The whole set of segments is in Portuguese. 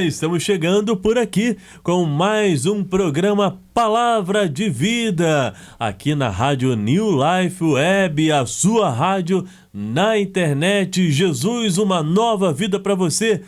estamos chegando por aqui com mais um programa Palavra de Vida, aqui na Rádio New Life Web, a sua rádio na internet. Jesus, uma nova vida para você.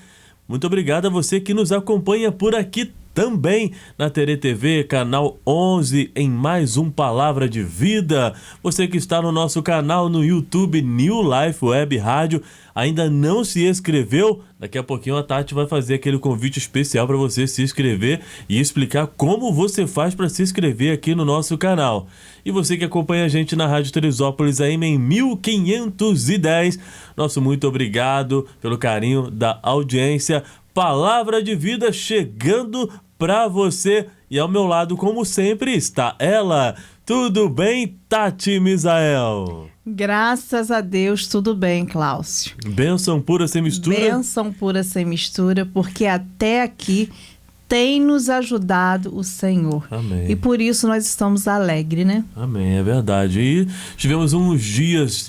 Muito obrigado a você que nos acompanha por aqui também na TRTV, canal 11, em mais um Palavra de Vida. Você que está no nosso canal no YouTube New Life Web Rádio, ainda não se inscreveu? Daqui a pouquinho a Tati vai fazer aquele convite especial para você se inscrever e explicar como você faz para se inscrever aqui no nosso canal. E você que acompanha a gente na Rádio Teresópolis AM em 1510, nosso muito obrigado pelo carinho da audiência. Palavra de Vida chegando para você. E ao meu lado, como sempre, está ela. Tudo bem, Tati Misael? Graças a Deus, tudo bem, Cláudio. Bênção pura sem mistura? Bênção pura sem mistura, porque até aqui tem nos ajudado o Senhor. Amém. E por isso nós estamos alegres, né? Amém, é verdade. E tivemos uns dias,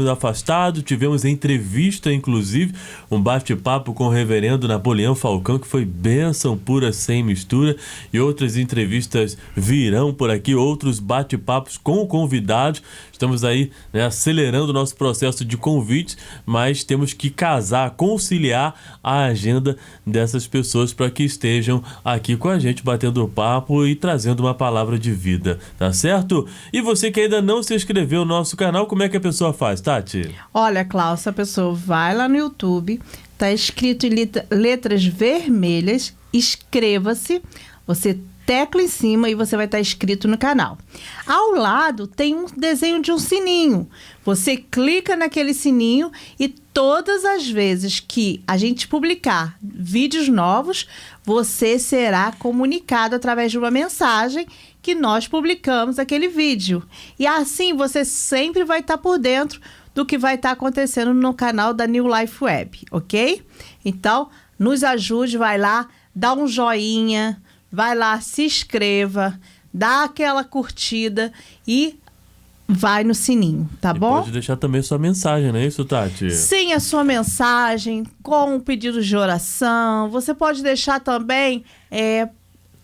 afastados, tivemos entrevista, inclusive, um bate-papo com o reverendo Napoleão Falcão, que foi bênção pura sem mistura, e outras entrevistas virão por aqui, outros bate-papos com convidados. Estamos aí, acelerando o nosso processo de convites, mas temos que casar, conciliar a agenda dessas pessoas para que estejam aqui com a gente, batendo papo e trazendo uma palavra de vida, tá certo? E você que ainda não se inscreveu no nosso canal, como é que a pessoa faz, Tati? Olha, Cláudio, a pessoa vai lá no YouTube, tá escrito em letras vermelhas, inscreva-se, você tecla em cima e você vai estar inscrito no canal. Ao lado tem um desenho de um sininho. Você clica naquele sininho e todas as vezes que a gente publicar vídeos novos, você será comunicado através de uma mensagem que nós publicamos aquele vídeo. E assim você sempre vai estar por dentro do que vai estar acontecendo no canal da New Life Web, ok? Então, nos ajude, vai lá, dá um joinha, vai lá, se inscreva, dá aquela curtida e vai no sininho, tá bom? Pode deixar também sua mensagem, não é isso, Tati? Sim, a sua mensagem com um pedido de oração. Você pode deixar também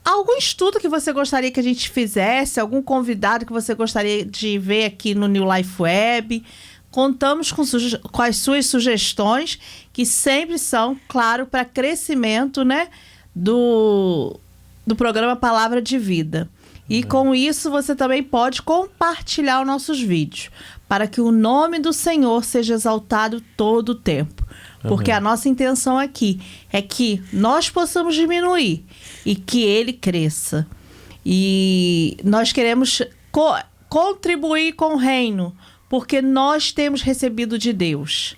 algum estudo que você gostaria que a gente fizesse, algum convidado que você gostaria de ver aqui no New Life Web. Contamos com as suas sugestões, que sempre são, claro, para crescimento, né, do programa Palavra de Vida. E com isso você também pode compartilhar os nossos vídeos, para que o nome do Senhor seja exaltado todo o tempo. Porque a nossa intenção aqui é que nós possamos diminuir e que Ele cresça. E nós queremos contribuir com o reino, porque nós temos recebido de Deus.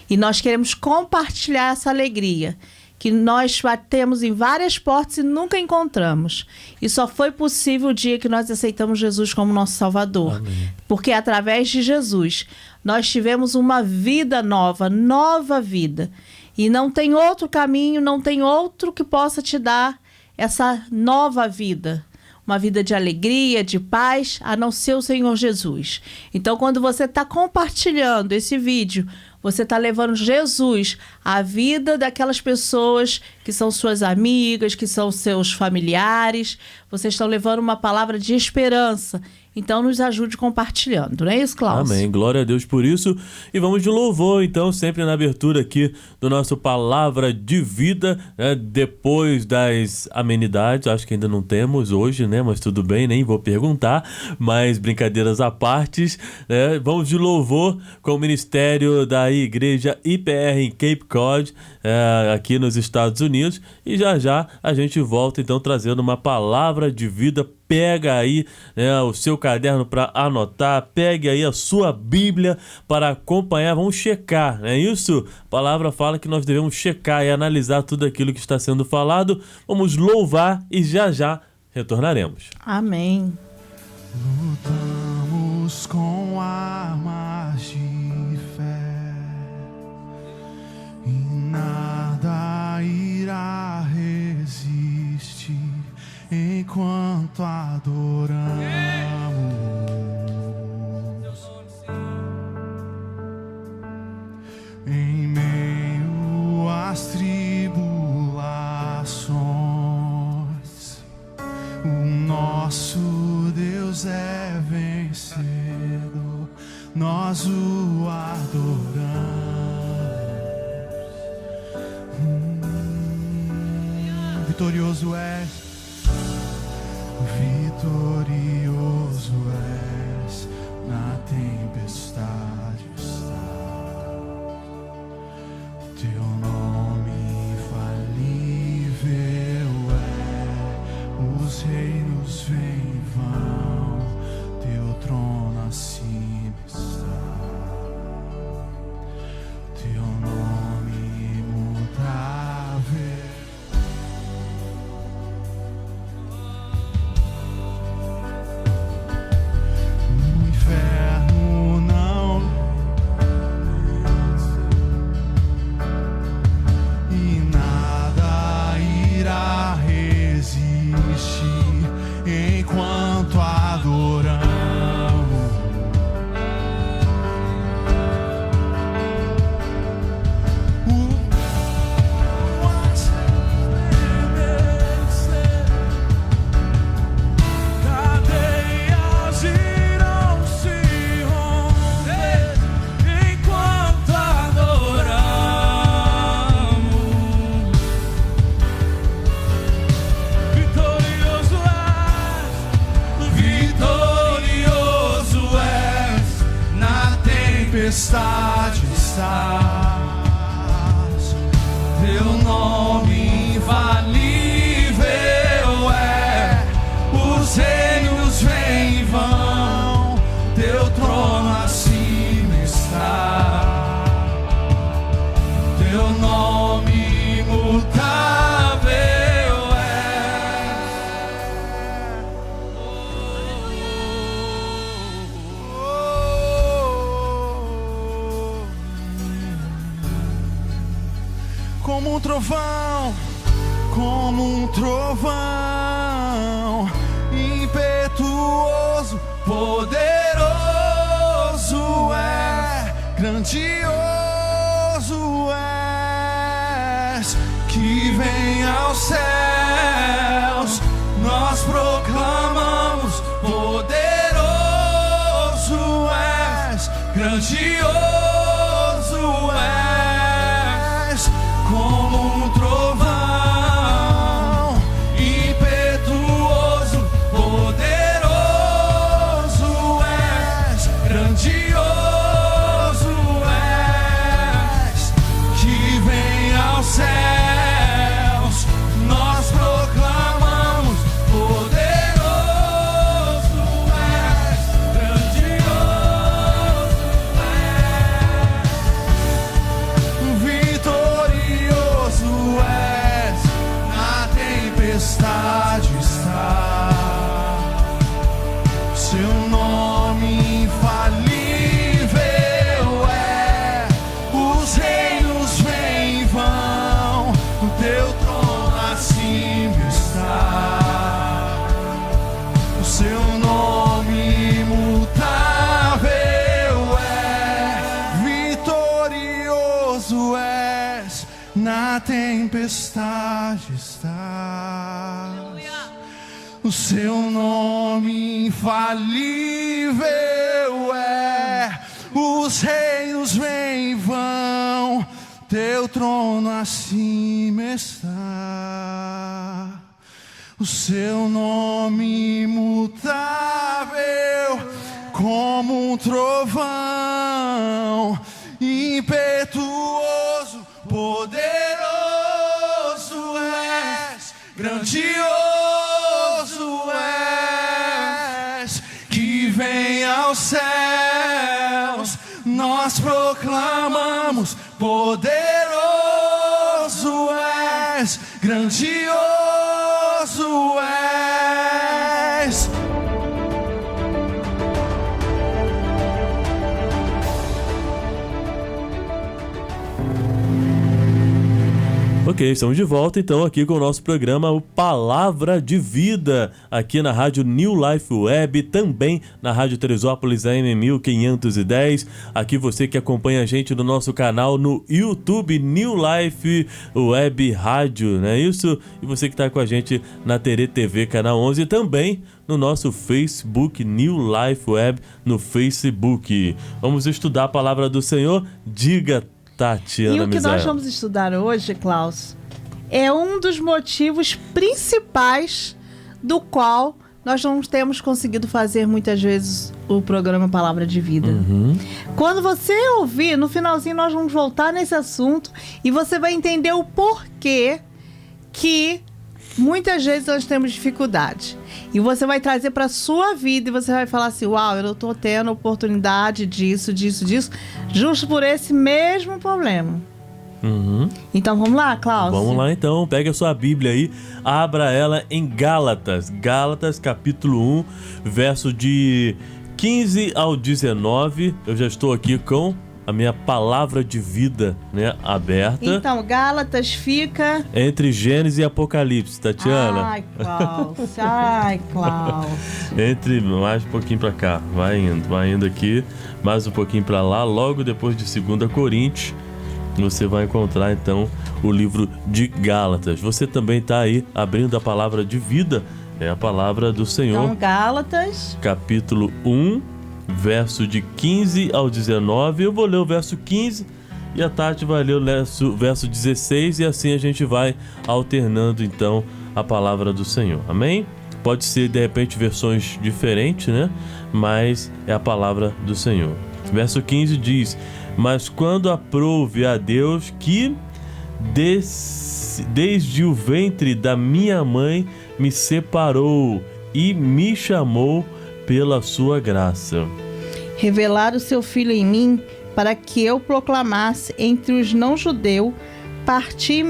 E nós queremos compartilhar essa alegria, que nós batemos em várias portas e nunca encontramos. E só foi possível o dia que nós aceitamos Jesus como nosso Salvador. Amém. Porque através de Jesus, nós tivemos uma vida nova vida. E não tem outro caminho, não tem outro que possa te dar essa nova vida. Uma vida de alegria, de paz, a não ser o Senhor Jesus. Então, quando você está compartilhando esse vídeo, você está levando Jesus à vida daquelas pessoas que são suas amigas, que são seus familiares. Vocês estão levando uma palavra de esperança. Então, nos ajude compartilhando. Não é isso, Cláudio? Amém. Glória a Deus por isso. E vamos de louvor, então, sempre na abertura aqui do nosso Palavra de Vida, né? Depois das amenidades. Acho que ainda não temos hoje, né? Mas tudo bem, nem vou perguntar. Mas brincadeiras à parte, né? Vamos de louvor com o ministério da Igreja IPR em Cape Cod, aqui nos Estados Unidos. E já a gente volta, então, trazendo uma palavra de vida. Pega aí, o seu caderno para anotar, pegue aí a sua Bíblia para acompanhar, vamos checar, não é isso? A palavra fala que nós devemos checar e analisar tudo aquilo que está sendo falado. Vamos louvar e já retornaremos. Amém. Lutamos com armas de fé e nada irá resistir enquanto adoramos. Em meio às tribulações, Deus é vencedor, nós o adoramos. Vitorioso és, vitorioso és, na tempestade está. Teu nome infalível é, os reinos vêm e vão, teu trono acima está. Teu nome imutável. Tempestade estás, teu nome infalível é, os reinos vêm e vão, teu trono acima está, teu nome imutável é. Como um trovão, impetuoso, poderoso é, grandioso és, que vem aos céus, nós proclamamos, poderoso és, grandioso és, como um trovão, impetuoso, poderoso és, grandioso és, que vem aos céus, nós proclamamos, poderoso és, grandioso és, vitorioso és, na tempestade está, seu nome infalível é, os reinos vêm e vão, o teu trono acima está, o seu nome imutável é, vitorioso és, na tempestade estás, o seu nome infalível é, os reinos vêm e vão, teu trono acima está, o seu nome imutável, como um trovão, impetuoso, poderoso és, grandioso és, que vem aos céus, nós proclamamos, poderoso és, grandioso és. Ok, Ok, estamos de volta então aqui com o nosso programa o Palavra de Vida, aqui na Rádio New Life Web, também na Rádio Teresópolis AM 1510. Aqui você que acompanha a gente no nosso canal no YouTube New Life Web Rádio, não é isso? E você que está com a gente na Tere TV Canal 11 e também no nosso Facebook New Life Web no Facebook. Vamos estudar a Palavra do Senhor. Diga, Tatiana E o que Misael. nós vamos estudar hoje, Klaus, é um dos motivos principais do qual nós não temos conseguido fazer muitas vezes o programa Palavra de Vida. Quando você ouvir, no finalzinho nós vamos voltar nesse assunto e você vai entender o porquê que muitas vezes nós temos dificuldade. E você vai trazer para sua vida e você vai falar assim, uau, eu não estou tendo oportunidade disso, justo por esse mesmo problema. Então vamos lá, Klaus? Vamos lá então, pega a sua Bíblia aí, abra ela em Gálatas capítulo 1, verso de 15 ao 19. Eu já estou aqui com a minha palavra de vida, né, aberta. Então, Gálatas fica... Entre Gênesis e Apocalipse, Tatiana. Ai, Klaus. Entre mais um pouquinho pra cá, vai indo aqui, mais um pouquinho pra lá, logo depois de 2 Coríntios, você vai encontrar então o livro de Gálatas. Você também tá aí abrindo a palavra de vida, é a palavra do Senhor. Então, Gálatas... Capítulo 1, verso de 15 ao 19. Eu vou ler o verso 15 e a Tati vai ler o verso 16 e assim a gente vai alternando então a palavra do Senhor. Amém? Pode ser de repente versões diferentes, né? Mas é a palavra do Senhor. Verso 15 diz: mas quando aprouve a Deus que desde o ventre da minha mãe me separou e me chamou pela sua graça. Revelar o seu Filho em mim, para que eu proclamasse entre os não-judeus, parti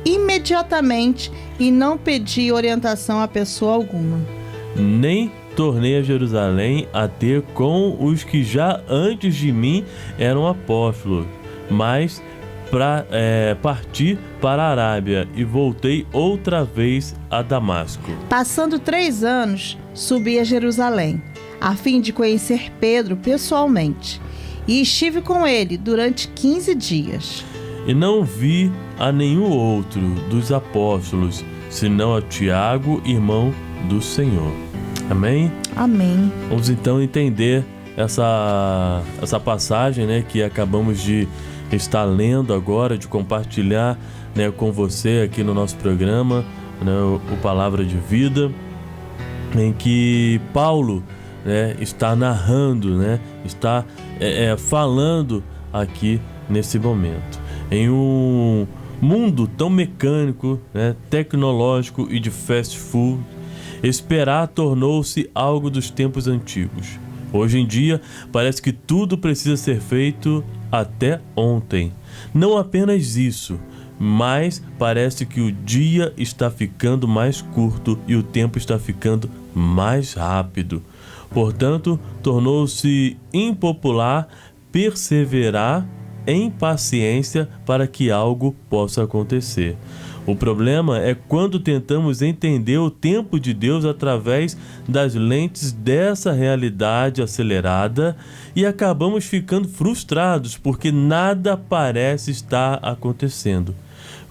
imediatamente e não pedi orientação a pessoa alguma. Nem tornei a Jerusalém a ter com os que já antes de mim eram apóstolos, mas parti para a Arábia e voltei outra vez a Damasco. Passando 3 anos, subi a Jerusalém, a fim de conhecer Pedro pessoalmente, e estive com ele durante 15 dias. E não vi a nenhum outro dos apóstolos, senão a Tiago, irmão do Senhor. Amém? Amém. Vamos então entender essa passagem, né, que acabamos de estar lendo agora, de compartilhar, né, com você aqui no nosso programa, né, o Palavra de Vida, em que Paulo, né, está narrando, né, está falando aqui nesse momento. Em um mundo tão mecânico, né, tecnológico e de fast food, esperar tornou-se algo dos tempos antigos. Hoje em dia, parece que tudo precisa ser feito até ontem. Não apenas isso, mas parece que o dia está ficando mais curto e o tempo está ficando mais rápido. Portanto, tornou-se impopular perseverar em paciência para que algo possa acontecer. O problema é quando tentamos entender o tempo de Deus através das lentes dessa realidade acelerada e acabamos ficando frustrados porque nada parece estar acontecendo.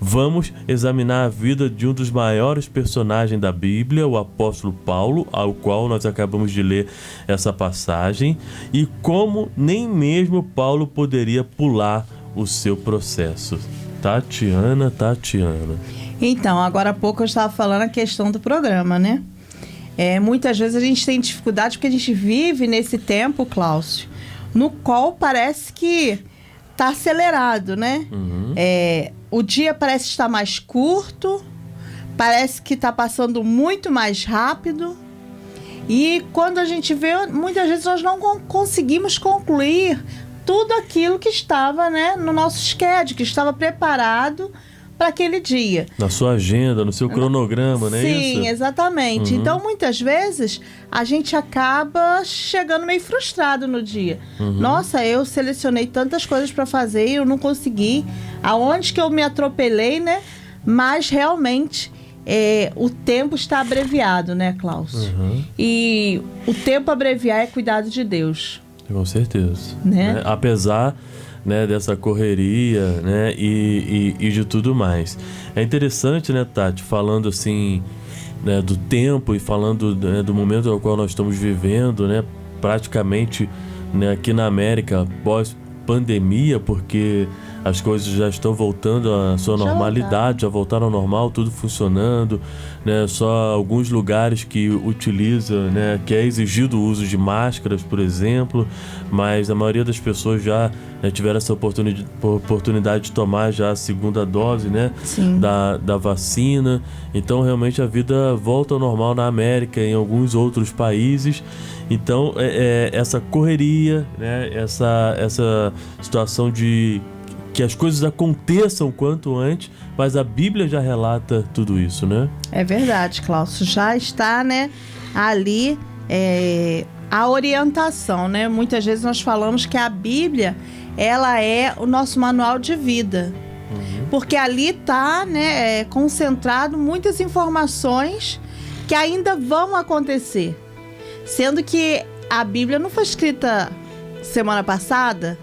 Vamos examinar a vida de um dos maiores personagens da Bíblia, o apóstolo Paulo, ao qual nós acabamos de ler essa passagem, e como nem mesmo Paulo poderia pular o seu processo. Tatiana. Então, agora há pouco eu estava falando a questão do programa, né? Muitas vezes a gente tem dificuldade porque a gente vive nesse tempo, Cláudio, no qual parece que está acelerado, né? O dia parece estar mais curto, parece que está passando muito mais rápido. E quando a gente vê, muitas vezes nós não conseguimos concluir tudo aquilo que estava, né, no nosso schedule, que estava preparado para aquele dia. Na sua agenda, no seu cronograma, né? Sim, exatamente. Então, muitas vezes, a gente acaba chegando meio frustrado no dia. Nossa, eu selecionei tantas coisas para fazer e eu não consegui. Aonde que eu me atropelei, né? mas realmente o tempo está abreviado, né, Cláudio? E o tempo abreviar é cuidado de Deus. Com certeza. Né? Apesar, né, dessa correria, né, e de tudo mais. É interessante, né, Tati, falando assim, né, do tempo e falando, né, do momento no qual nós estamos vivendo, né, praticamente, né, aqui na América pós-pandemia, porque as coisas já estão voltando à sua normalidade, já voltaram ao normal, tudo funcionando, né? Só alguns lugares que utilizam, né, que é exigido o uso de máscaras, por exemplo, mas a maioria das pessoas já, né, tiveram essa oportunidade de tomar já a segunda dose, né, da vacina. Então realmente a vida volta ao normal na América e em alguns outros países. Então essa correria, né, essa situação de que as coisas aconteçam quanto antes, mas a Bíblia já relata tudo isso, né? É verdade, Cláudio. Já está, né, ali a orientação, né? Muitas vezes nós falamos que a Bíblia, ela é o nosso manual de vida. Porque ali está, né, concentrado muitas informações que ainda vão acontecer. Sendo que a Bíblia não foi escrita semana passada,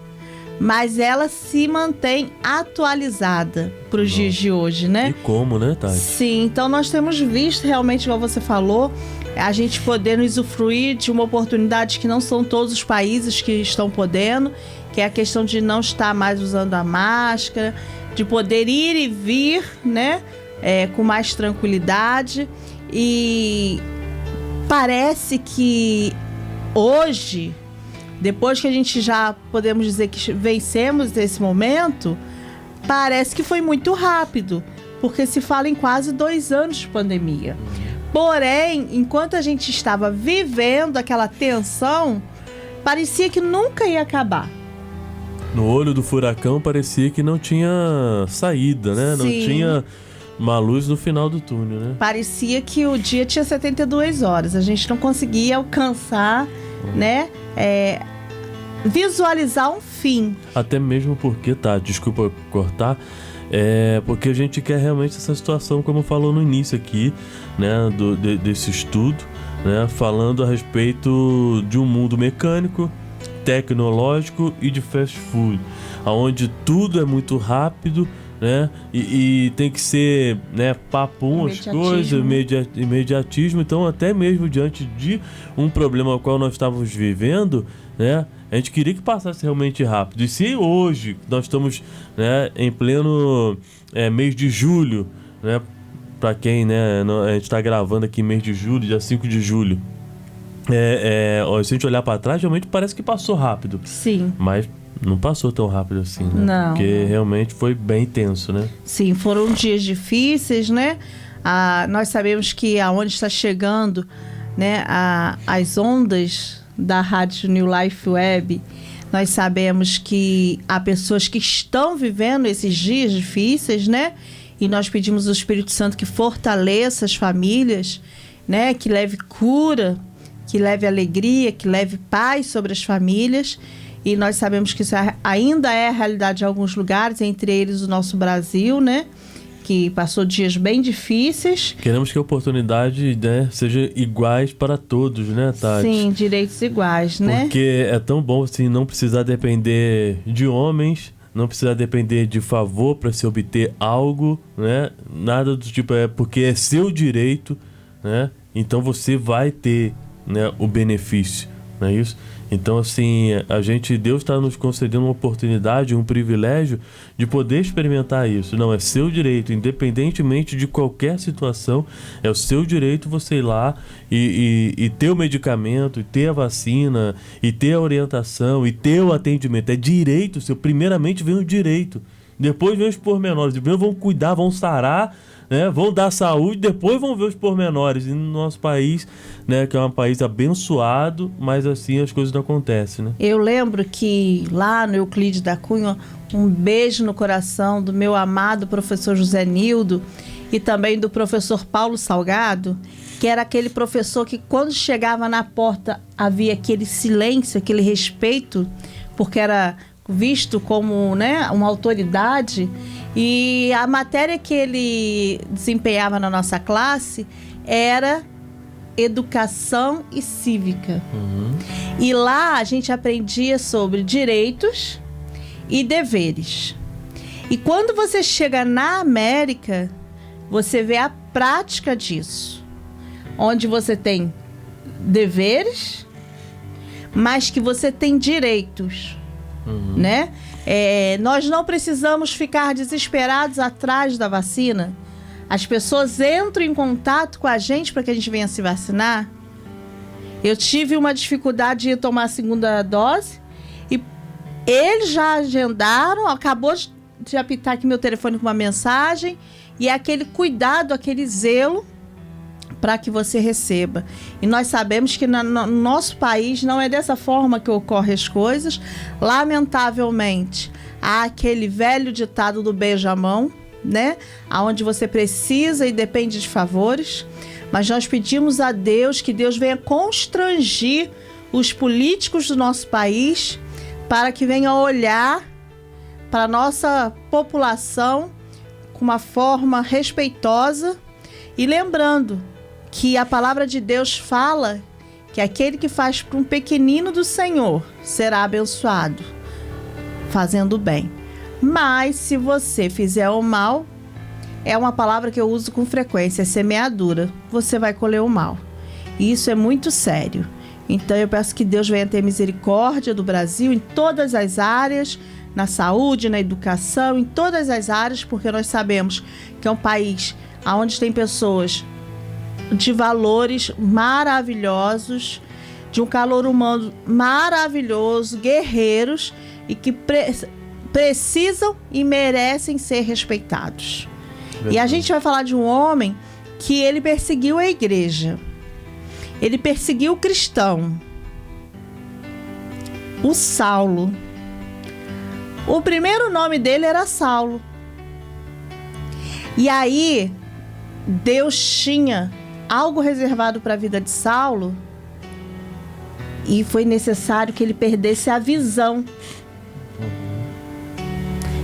mas ela se mantém atualizada para os dias de hoje, né? E como, né, Tati? Sim, então nós temos visto realmente, igual você falou, a gente poder usufruir de uma oportunidade que não são todos os países que estão podendo, que é a questão de não estar mais usando a máscara, de poder ir e vir, né, com mais tranquilidade. E parece que hoje, depois que a gente já podemos dizer que vencemos esse momento, parece que foi muito rápido, porque se fala em quase 2 anos de pandemia. Porém, enquanto a gente estava vivendo aquela tensão, parecia que nunca ia acabar. No olho do furacão parecia que não tinha saída, né? Não tinha uma luz no final do túnel, né? Parecia que o dia tinha 72 horas. A gente não conseguia alcançar, né? Visualizar um fim. Até mesmo porque, tá, desculpa cortar, porque a gente quer realmente essa situação, como falou no início aqui, né, desse estudo, né, falando a respeito de um mundo mecânico, tecnológico e de fast food, onde tudo é muito rápido, né, e tem que ser, né, papum as coisas, imediatismo. Então, até mesmo diante de um problema ao qual nós estávamos vivendo, né, a gente queria que passasse realmente rápido. E se hoje nós estamos, né, em pleno mês de julho, né, para quem, né, a gente está gravando aqui mês de julho, dia 5 de julho, se a gente olhar para trás, realmente parece que passou rápido. Sim. Mas não passou tão rápido assim, né? Não. Porque realmente foi bem tenso, né? Sim, foram dias difíceis, né? Nós sabemos que aonde está chegando, né, as ondas da Rádio New Life Web, nós sabemos que há pessoas que estão vivendo esses dias difíceis, né? E nós pedimos ao Espírito Santo que fortaleça as famílias, né? Que leve cura, que leve alegria, que leve paz sobre as famílias. E nós sabemos que isso ainda é a realidade em alguns lugares, entre eles o nosso Brasil, né? Que passou dias bem difíceis. Queremos que a oportunidade, né, seja iguais para todos, né, Tati? Sim, direitos iguais, né? Porque é tão bom assim não precisar depender de homens, não precisar depender de favor para se obter algo, né? Nada do tipo, porque é seu direito, né? Então você vai ter, né, o benefício, não é isso? Então, assim, Deus está nos concedendo uma oportunidade, um privilégio de poder experimentar isso. Não, é seu direito, independentemente de qualquer situação, é o seu direito você ir lá e ter o medicamento, e ter a vacina, e ter a orientação, e ter o atendimento. É direito seu. Primeiramente vem o direito, depois vem os pormenores. Primeiro vão cuidar, vão sarar, né, vão dar saúde, depois vão ver os pormenores. E no nosso país, né, que é um país abençoado, mas assim as coisas não acontecem, né? Eu lembro que lá no Euclides da Cunha, um beijo no coração do meu amado professor José Nildo e também do professor Paulo Salgado, que era aquele professor que quando chegava na porta havia aquele silêncio, aquele respeito, porque era visto como, né, uma autoridade. E a matéria que ele desempenhava na nossa classe era educação e cívica. E lá a gente aprendia sobre direitos e deveres. E quando você chega na América, você vê a prática disso, onde você tem deveres, mas que você tem direitos, né? Nós não precisamos ficar desesperados atrás da vacina. As pessoas entram em contato com a gente para que a gente venha se vacinar. Eu tive uma dificuldade de tomar a segunda dose e eles já agendaram, acabou de apitar aqui meu telefone com uma mensagem, e é aquele cuidado, aquele zelo para que você receba. E nós sabemos que no nosso país não é dessa forma que ocorrem as coisas. Lamentavelmente, há aquele velho ditado do beija-mão, né? Onde você precisa e depende de favores. Mas nós pedimos a Deus que Deus venha constrangir os políticos do nosso país para que venham olhar para a nossa população com uma forma respeitosa, e lembrando que a palavra de Deus fala que aquele que faz para um pequenino do Senhor será abençoado, fazendo o bem. Mas se você fizer o mal, é uma palavra que eu uso com frequência, é semeadura, você vai colher o mal. E isso é muito sério. Então eu peço que Deus venha ter misericórdia do Brasil em todas as áreas, na saúde, na educação, em todas as áreas, porque nós sabemos que é um país onde tem pessoas de valores maravilhosos, de um calor humano maravilhoso, guerreiros, e que precisam e merecem ser respeitados. E a gente vai falar de um homem que ele perseguiu a igreja, ele perseguiu o cristão, o Saulo. O primeiro nome dele era Saulo. E aí, Deus tinha algo reservado para a vida de Saulo, e foi necessário que ele perdesse a visão.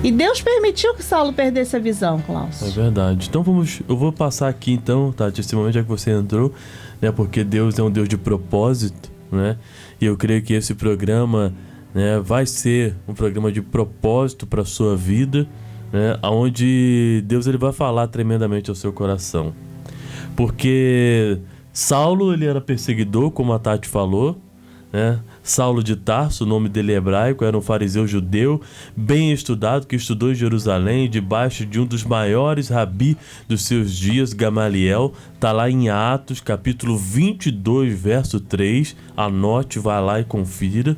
E Deus permitiu que Saulo perdesse a visão, Klaus. É verdade. Então eu vou passar aqui então, Tati, esse momento já que você entrou, né? Porque Deus é um Deus de propósito, né? E eu creio que esse programa, né, vai ser um programa de propósito para a sua vida, né? Onde Deus ele vai falar tremendamente ao seu coração. Porque Saulo, ele era perseguidor, como a Tati falou, né? Saulo de Tarso, o nome dele é hebraico, era um fariseu judeu, bem estudado, que estudou em Jerusalém, debaixo de um dos maiores rabi dos seus dias, Gamaliel. Está lá em Atos, capítulo 22, verso 3. Anote, vá lá e confira.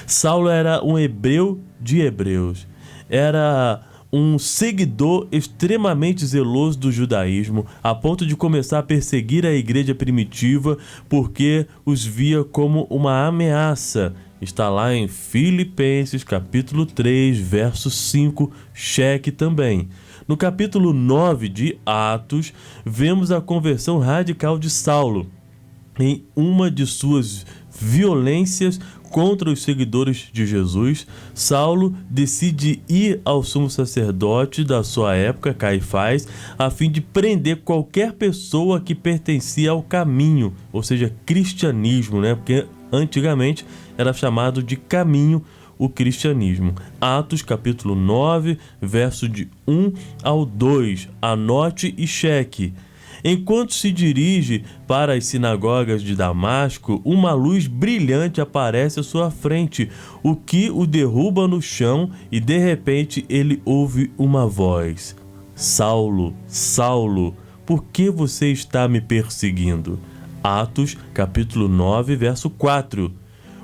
Saulo era um hebreu de hebreus. Era um seguidor extremamente zeloso do judaísmo, a ponto de começar a perseguir a igreja primitiva porque os via como uma ameaça. Está lá em Filipenses, capítulo 3, verso 5, cheque também. No capítulo 9 de Atos, vemos a conversão radical de Saulo em uma de suas violências contra os seguidores de Jesus. Saulo decide ir ao sumo sacerdote da sua época, Caifás, a fim de prender qualquer pessoa que pertencia ao caminho, ou seja, cristianismo, né? Porque antigamente era chamado de caminho o cristianismo. Atos capítulo 9, verso de 1 ao 2. Anote e cheque. Enquanto se dirige para as sinagogas de Damasco, uma luz brilhante aparece à sua frente, o que o derruba no chão, e de repente ele ouve uma voz: Saulo, Saulo, por que você está me perseguindo? Atos, capítulo 9, verso 4.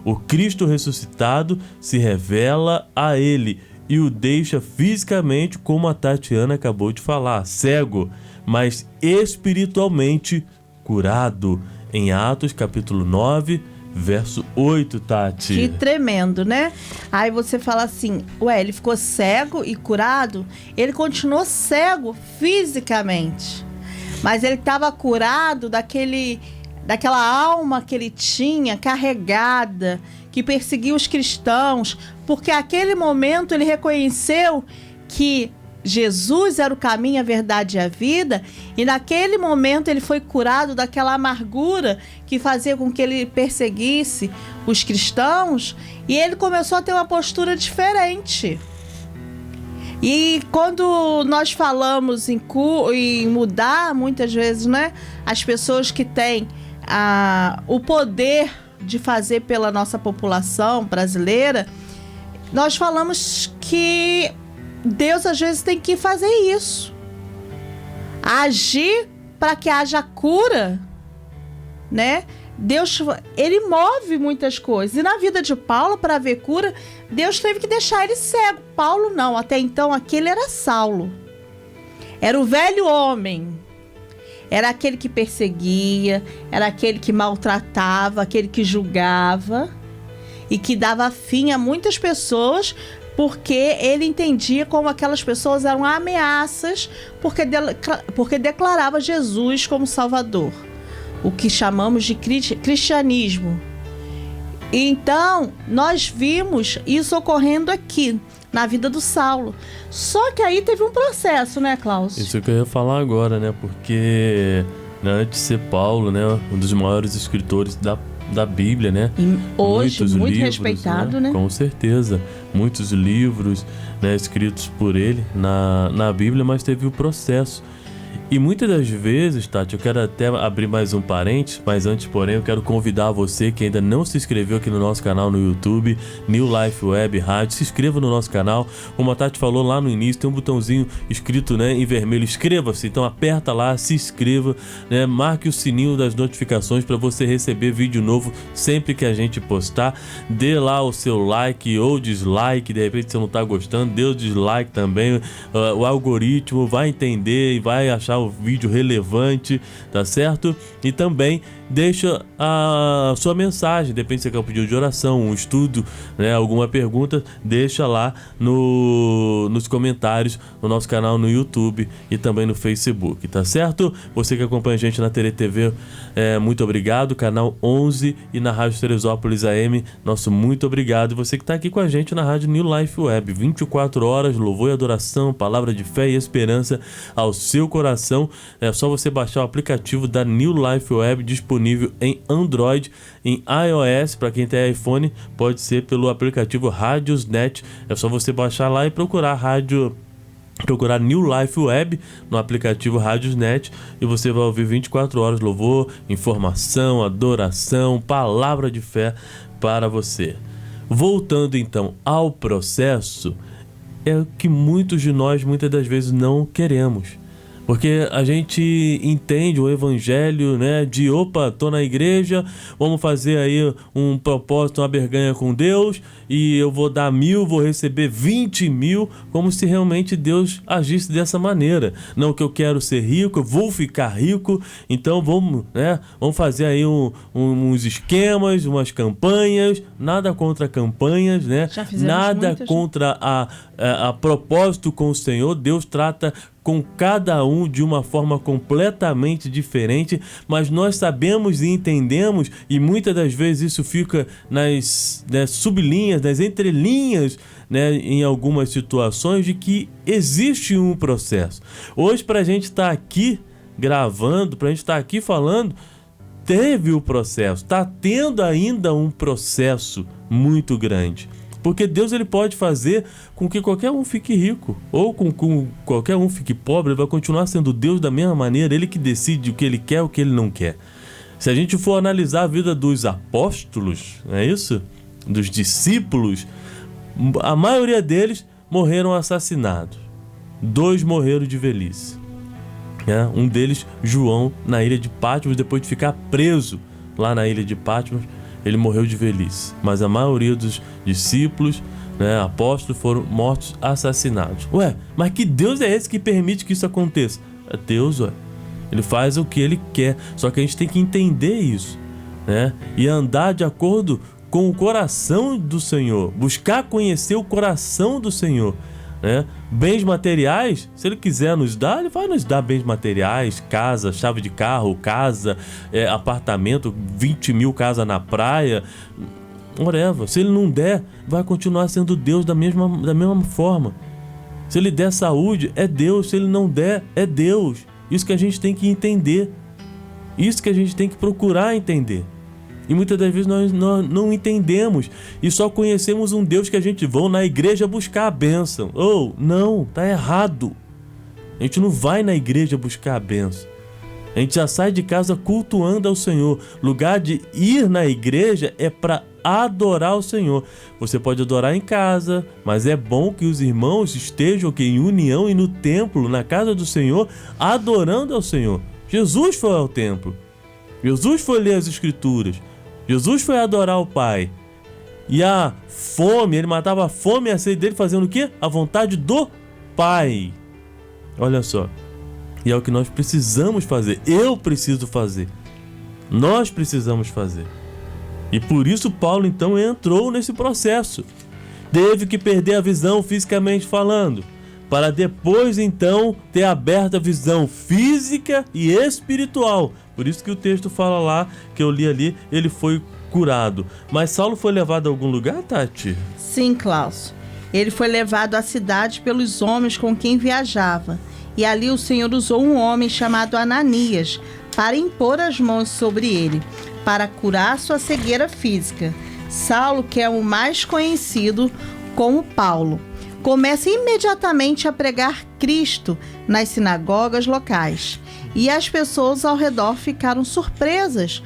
O Cristo ressuscitado se revela a ele e o deixa fisicamente, como a Tatiana acabou de falar, cego, mas espiritualmente curado, em Atos capítulo 9, verso 8, Tati. Que tremendo, né? Aí você fala assim, ele ficou cego e curado? Ele continuou cego fisicamente, mas ele estava curado daquela alma que ele tinha carregada, que perseguia os cristãos, porque naquele momento ele reconheceu que Jesus era o caminho, a verdade e a vida, e naquele momento ele foi curado daquela amargura que fazia com que ele perseguisse os cristãos, e ele começou a ter uma postura diferente. E quando nós falamos em mudar, muitas vezes, né, as pessoas que têm o poder de fazer pela nossa população brasileira, nós falamos que Deus às vezes tem que fazer isso, agir para que haja cura, né? Deus, ele move muitas coisas. E na vida de Paulo, para haver cura, Deus teve que deixar ele cego. Paulo não, até então aquele era Saulo. Era o velho homem. Era aquele que perseguia, era aquele que maltratava, aquele que julgava e que dava fim a muitas pessoas, porque ele entendia como aquelas pessoas eram ameaças, porque declarava Jesus como Salvador, o que chamamos de cristianismo. Então, nós vimos isso ocorrendo aqui, na vida do Saulo. Só que aí teve um processo, né, Klaus? Isso que eu ia falar agora, né? Porque, né, antes de ser Paulo, né, um dos maiores escritores da Bíblia, né? E hoje, muitos muito livros, respeitado, né? Com certeza. Muitos livros, né, escritos por ele na Bíblia, mas teve o processo. E muitas das vezes, Tati, eu quero até abrir mais um parênteses, mas antes, porém, eu quero convidar você que ainda não se inscreveu aqui no nosso canal no YouTube, New Life Web Rádio, se inscreva no nosso canal. Como a Tati falou lá no início, tem um botãozinho escrito, né, em vermelho, inscreva-se. Então aperta lá, se inscreva, né, marque o sininho das notificações para você receber vídeo novo sempre que a gente postar. Dê lá o seu like ou dislike, de repente você não está gostando, dê o dislike também. O algoritmo vai entender e vai achar o vídeo relevante, tá certo? E também deixa a sua mensagem, depende se você quer um pedido de oração, um estudo, né, alguma pergunta, deixa lá nos comentários no nosso canal no YouTube e também no Facebook, tá certo? Você que acompanha a gente na TeleTV, muito obrigado, canal 11 e na Rádio Teresópolis AM, nosso muito obrigado. E você que está aqui com a gente na Rádio New Life Web, 24 horas, louvor e adoração, palavra de fé e esperança ao seu coração. É só você baixar o aplicativo da New Life Web, disponível em Android, em iOS, para quem tem iPhone, pode ser pelo aplicativo Radiosnet. É só você baixar lá e procurar New Life Web no aplicativo Radiosnet e você vai ouvir 24 horas louvor, informação, adoração, palavra de fé para você. Voltando então ao processo, é o que muitos de nós muitas das vezes não queremos. Porque a gente entende o evangelho, né, de opa, tô na igreja, vamos fazer aí um propósito, uma barganha com Deus, e eu vou dar 1.000, vou receber 20.000, como se realmente Deus agisse dessa maneira. Não, que eu quero ser rico, eu vou ficar rico, então vamos fazer aí uns esquemas, umas campanhas, nada contra campanhas, né? Nada muitas, contra a propósito com o Senhor. Deus trata com cada um de uma forma completamente diferente, mas nós sabemos e entendemos, e muitas das vezes isso fica nas sublinhas, nas entrelinhas, né, em algumas situações, de que existe um processo. Hoje, para a gente estar aqui gravando, para a gente estar aqui falando, teve o processo, está tendo ainda um processo muito grande. Porque Deus, ele pode fazer com que qualquer um fique rico, ou com qualquer um fique pobre. Ele vai continuar sendo Deus da mesma maneira. Ele que decide o que ele quer, o que ele não quer. Se a gente for analisar a vida dos apóstolos, não é isso? Dos discípulos, a maioria deles morreram assassinados. 2 morreram de velhice. Um deles, João, na ilha de Patmos, depois de ficar preso lá na ilha de Patmos, ele morreu de velhice. Mas a maioria dos discípulos, né, apóstolos, foram mortos, assassinados. Ué, mas que Deus é esse que permite que isso aconteça? É Deus, ué. Ele faz o que ele quer. Só que a gente tem que entender isso, né? E andar de acordo com o coração do Senhor. Buscar conhecer o coração do Senhor, né? Bens materiais, se ele quiser nos dar, ele vai nos dar bens materiais, casa, chave de carro, casa, apartamento, 20.000 casas na praia, whatever. Se ele não der, vai continuar sendo Deus da mesma forma. Se Ele der saúde, é Deus. Se Ele não der, é Deus. Isso que a gente tem que entender. Isso que a gente tem que procurar entender. E muitas das vezes nós não entendemos e só conhecemos um Deus que a gente vai na igreja buscar a bênção. Não, tá errado. A gente não vai na igreja buscar a bênção. A gente já sai de casa cultuando ao Senhor. Lugar de ir na igreja é para adorar o Senhor. Você pode adorar em casa, mas é bom que os irmãos estejam aqui em união e no templo, na casa do Senhor, adorando ao Senhor. Jesus foi ao templo. Jesus foi ler as Escrituras. Jesus foi adorar o Pai. E a fome, ele matava a fome e a sede dele fazendo o quê? A vontade do Pai. Olha só. E é o que nós precisamos fazer. Eu preciso fazer. Nós precisamos fazer. E por isso Paulo então entrou nesse processo. Teve que perder a visão fisicamente falando, para depois então ter aberta a visão física e espiritual. Por isso que o texto fala lá, que eu li ali, ele foi curado. Mas Saulo foi levado a algum lugar, Tati? Sim, Klaus. Ele foi levado à cidade pelos homens com quem viajava. E ali o Senhor usou um homem chamado Ananias para impor as mãos sobre ele, para curar sua cegueira física. Saulo, que é o mais conhecido como Paulo, começa imediatamente a pregar Cristo nas sinagogas locais. E as pessoas ao redor ficaram surpresas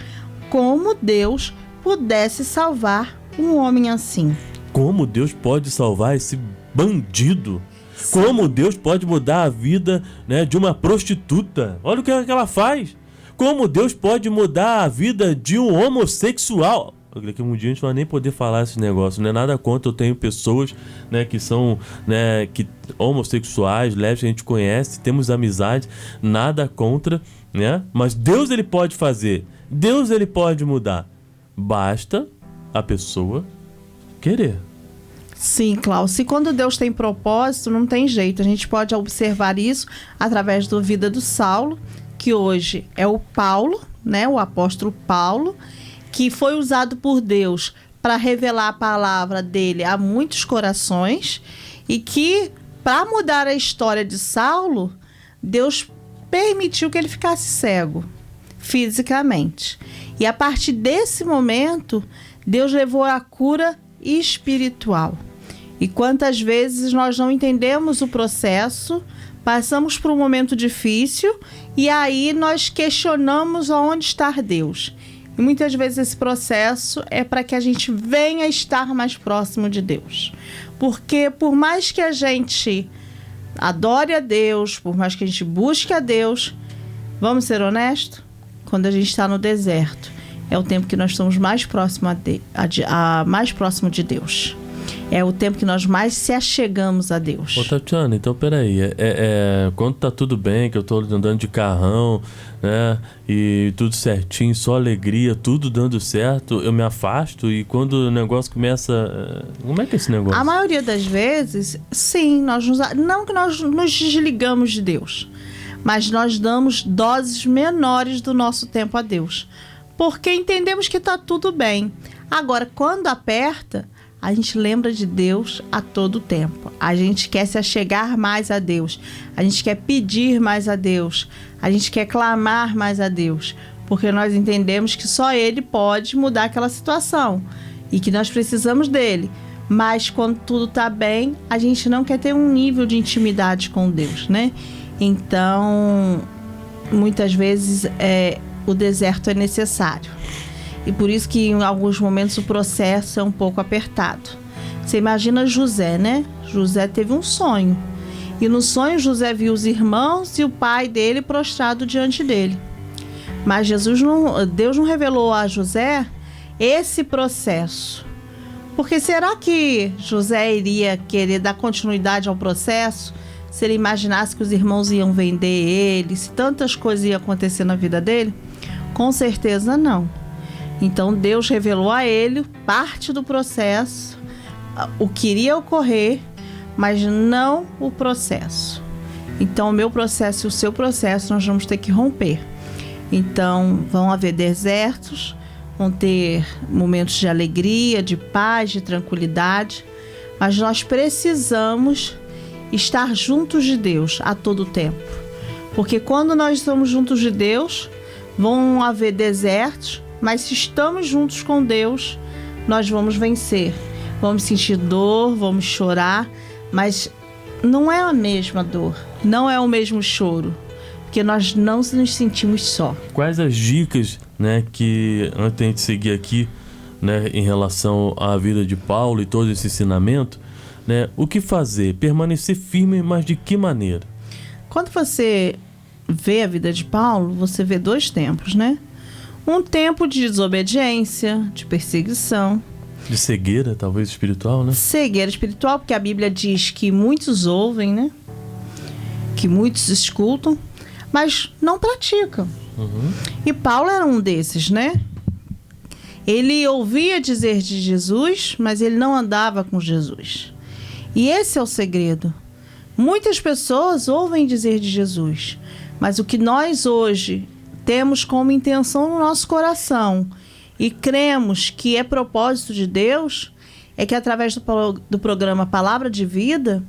como Deus pudesse salvar um homem assim. Como Deus pode salvar esse bandido? Como Deus pode mudar a vida, né, de uma prostituta? Olha o que ela faz. Como Deus pode mudar a vida de um homossexual? Daqui a um dia a gente não vai nem poder falar esse negócio. Não é nada contra, eu tenho pessoas, né, que são, né, homossexuais, lésbicas, a gente conhece, temos amizade, nada contra, né? Mas Deus, ele pode fazer. Deus, ele pode mudar. Basta a pessoa querer. Sim, Klaus. E quando Deus tem propósito, não tem jeito. A gente pode observar isso através da vida do Saulo, que hoje é o Paulo, né, o apóstolo Paulo, que foi usado por Deus para revelar a palavra dele a muitos corações e que, para mudar a história de Saulo, Deus permitiu que ele ficasse cego fisicamente. E a partir desse momento, Deus levou a cura espiritual. E quantas vezes nós não entendemos o processo, passamos por um momento difícil e aí nós questionamos onde está Deus. E muitas vezes esse processo é para que a gente venha estar mais próximo de Deus. Porque por mais que a gente adore a Deus, por mais que a gente busque a Deus, vamos ser honestos? Quando a gente está no deserto, é o tempo que nós estamos mais próximo mais próximo de Deus. É o tempo que nós mais se achegamos a Deus. Ô Tatiana, então peraí, quando tá tudo bem, que eu tô andando de carrão, né, e tudo certinho, só alegria, tudo dando certo, eu me afasto e quando o negócio começa... Como é que é esse negócio? A maioria das vezes, sim, não que nós nos desligamos de Deus, mas nós damos doses menores do nosso tempo a Deus, porque entendemos que tá tudo bem. Agora, quando aperta, a gente lembra de Deus a todo tempo. A gente quer se achegar mais a Deus. A gente quer pedir mais a Deus. A gente quer clamar mais a Deus. Porque nós entendemos que só Ele pode mudar aquela situação. E que nós precisamos dEle. Mas quando tudo está bem, a gente não quer ter um nível de intimidade com Deus, né? Então, muitas vezes, o deserto é necessário. E por isso que em alguns momentos o processo é um pouco apertado. Você imagina José, né? José teve um sonho. E no sonho José viu os irmãos e o pai dele prostrado diante dele. Mas Deus não revelou a José esse processo. Porque será que José iria querer dar continuidade ao processo se ele imaginasse que os irmãos iam vender ele, se tantas coisas iam acontecer na vida dele? Com certeza não. Então Deus revelou a ele parte do processo, o que iria ocorrer, mas não o processo. Então o meu processo e o seu processo nós vamos ter que romper. Então vão haver desertos, vão ter momentos de alegria, de paz, de tranquilidade, mas nós precisamos estar juntos de Deus a todo tempo. Porque quando nós estamos juntos de Deus, vão haver desertos, mas se estamos juntos com Deus, nós vamos vencer. Vamos sentir dor, vamos chorar, mas não é a mesma dor, não é o mesmo choro, porque nós não nos sentimos só. Quais as dicas, né, que antes de a gente seguir aqui, né, em relação à vida de Paulo e todo esse ensinamento, né, o que fazer? Permanecer firme, mas de que maneira? Quando você vê a vida de Paulo, você vê dois tempos, né? Um tempo de desobediência, de perseguição. De cegueira, talvez, espiritual, né? Cegueira espiritual, porque a Bíblia diz que muitos ouvem, né? Que muitos escutam, mas não praticam. E Paulo era um desses, né? Ele ouvia dizer de Jesus, mas ele não andava com Jesus. E esse é o segredo. Muitas pessoas ouvem dizer de Jesus, mas o que nós hoje temos como intenção no nosso coração e cremos que é propósito de Deus, é que através do programa Palavra de Vida,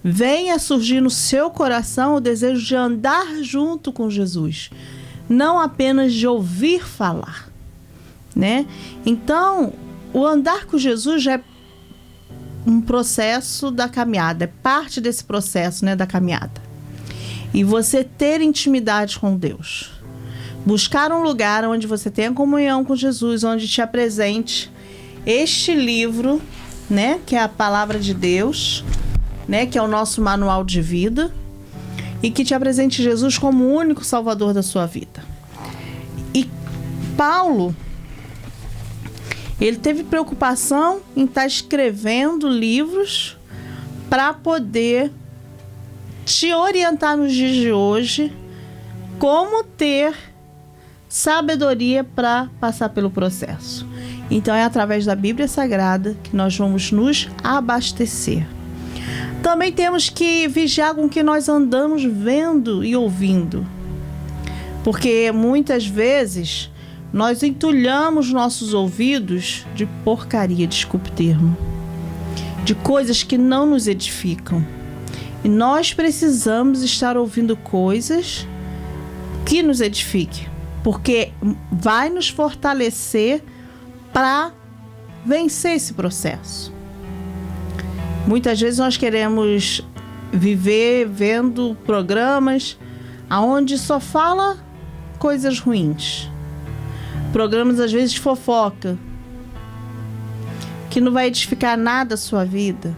venha surgir no seu coração o desejo de andar junto com Jesus, não apenas de ouvir falar, né? Então, o andar com Jesus já é um processo da caminhada, é parte desse processo, né, da caminhada. E você ter intimidade com Deus. Buscar um lugar onde você tenha comunhão com Jesus, onde te apresente este livro, né, que é a Palavra de Deus, né, que é o nosso manual de vida, e que te apresente Jesus como o único salvador da sua vida. E Paulo, ele teve preocupação em estar escrevendo livros para poder te orientar nos dias de hoje como ter sabedoria para passar pelo processo. Então é através da Bíblia Sagrada que nós vamos nos abastecer. Também temos que vigiar com o que nós andamos vendo e ouvindo, porque muitas vezes nós entulhamos nossos ouvidos de porcaria, desculpe o termo, de coisas que não nos edificam. E nós precisamos estar ouvindo coisas que nos edifiquem, porque vai nos fortalecer para vencer esse processo. Muitas vezes nós queremos viver vendo programas onde só fala coisas ruins. Programas, às vezes, de fofoca, que não vai edificar nada a sua vida.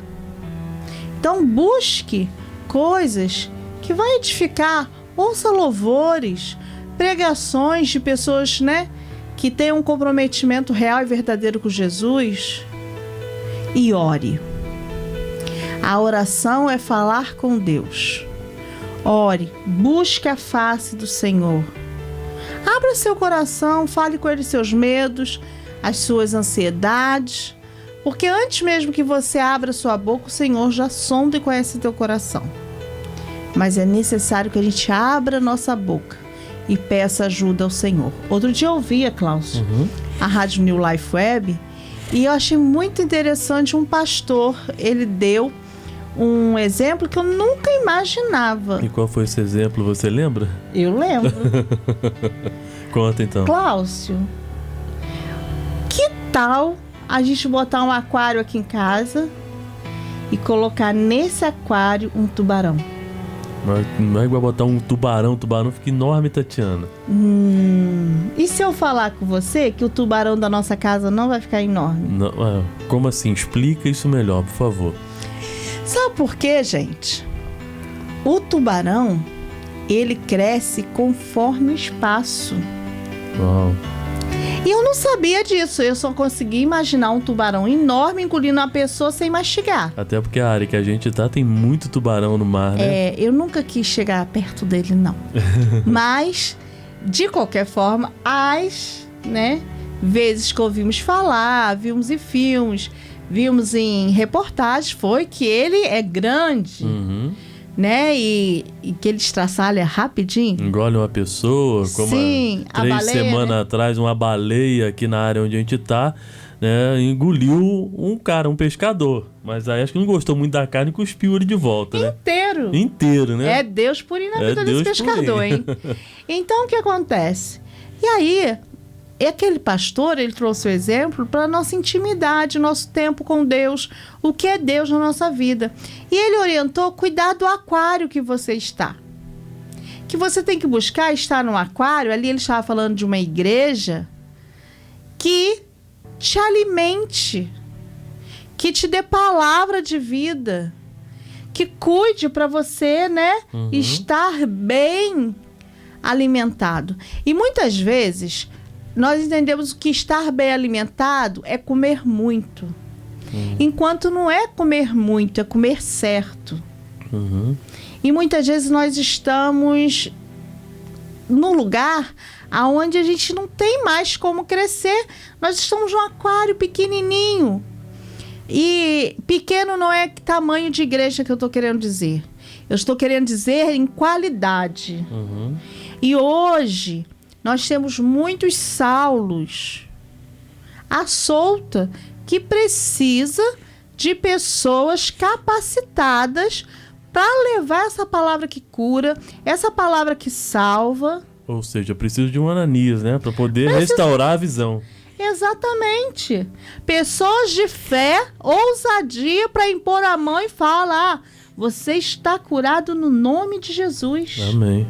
Então, busque coisas que vai edificar. Ouça louvores, pregações de pessoas, né, que têm um comprometimento real e verdadeiro com Jesus. E ore. A oração é falar com Deus. Ore, busque a face do Senhor. Abra seu coração, fale com Ele seus medos, as suas ansiedades, porque antes mesmo que você abra sua boca, o Senhor já sonda e conhece teu coração. Mas é necessário que a gente abra nossa boca e peça ajuda ao Senhor. Outro dia eu ouvia, Cláudio, a Rádio New Life Web, e eu achei muito interessante um pastor, ele deu um exemplo que eu nunca imaginava. E qual foi esse exemplo, você lembra? Eu lembro. Conta então. Cláudio, que tal a gente botar um aquário aqui em casa e colocar nesse aquário um tubarão? Não é igual botar um tubarão fica enorme, Tatiana. E se eu falar com você que o tubarão da nossa casa não vai ficar enorme? Não, como assim? Explica isso melhor, por favor. Sabe por quê, gente? O tubarão, ele cresce conforme o espaço. Uau. E eu não sabia disso, eu só consegui imaginar um tubarão enorme engolindo uma pessoa sem mastigar. Até porque a área que a gente tá tem muito tubarão no mar, né? Eu nunca quis chegar perto dele, não. Mas, de qualquer forma, as, né, vezes que ouvimos falar, vimos em filmes, vimos em reportagens, foi que ele é grande, né? E que ele estraçalha rapidinho. Engole uma pessoa, como sim, há 3 baleia, semanas né? atrás, uma baleia aqui na área onde a gente tá, né, engoliu um pescador. Mas aí acho que não gostou muito da carne e cuspiu ele de volta, né? Inteiro, né? É Deus purinho na vida desse pescador, hein? Então, o que acontece? E aí, aquele pastor, ele trouxe o exemplo para a nossa intimidade, nosso tempo com Deus, o que é Deus na nossa vida. E ele orientou, cuidar do aquário que você está. Que você tem que buscar estar num aquário, ali ele estava falando de uma igreja que te alimente, que te dê palavra de vida, que cuide para você, né, estar bem alimentado. E muitas vezes nós entendemos que estar bem alimentado é comer muito, enquanto não é comer muito, é comer certo. E muitas vezes nós estamos num lugar aonde a gente não tem mais como crescer. Nós estamos num aquário pequenininho. E pequeno não é tamanho de igreja que eu estou querendo dizer. Eu estou querendo dizer em qualidade. E hoje nós temos muitos Saulos à solta que precisa de pessoas capacitadas para levar essa palavra que cura, essa palavra que salva. Ou seja, eu preciso de um Ananias, né? Para poder restaurar a visão. Exatamente. Pessoas de fé, ousadia para impor a mão e falar: você está curado no nome de Jesus. Amém.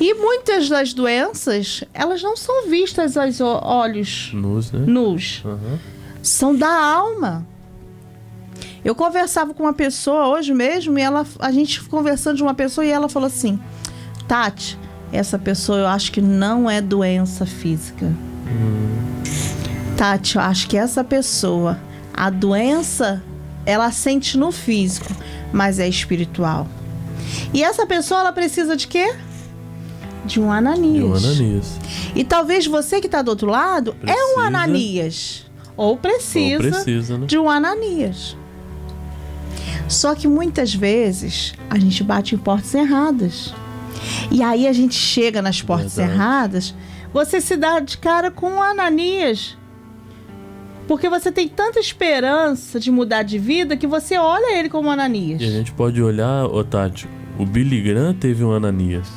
E muitas das doenças, elas não são vistas aos olhos nus, né? Nus. São da alma. Eu conversava com uma pessoa hoje mesmo, e a gente conversando de uma pessoa, e ela falou assim: Tati, essa pessoa eu acho que não é doença física. Tati, eu acho que essa pessoa, a doença, ela sente no físico, mas é espiritual. E essa pessoa, ela precisa de quê? De um Ananias. E talvez você que está do outro lado é um Ananias. Ou precisa, né? De um Ananias. Só que muitas vezes a gente bate em portas erradas. E aí a gente chega nas portas erradas, você se dá de cara com um Ananias. Porque você tem tanta esperança de mudar de vida que você olha ele como Ananias. E a gente pode olhar, Tati, o Billy Graham teve um Ananias.